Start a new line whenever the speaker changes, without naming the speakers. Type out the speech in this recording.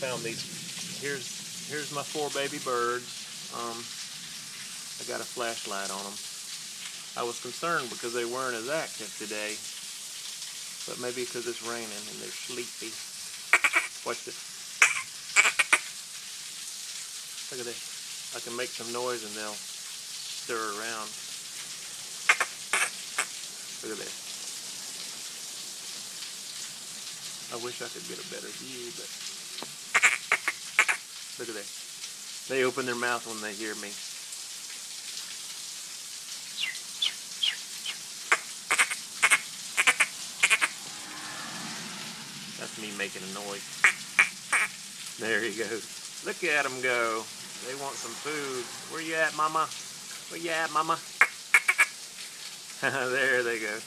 found these. Here's my 4 baby birds. I got a flashlight on them. I was concerned because they weren't as active today, but maybe because it's raining and they're sleepy. Watch this. Look at this. I can make some noise and they'll stir around. Look at this. I wish I could get a better view, but look at this. They open their mouth when they hear me. That's me making a noise. There he goes. Look at him go. They want some food. Where you at, mama? Where you at, mama? There they go.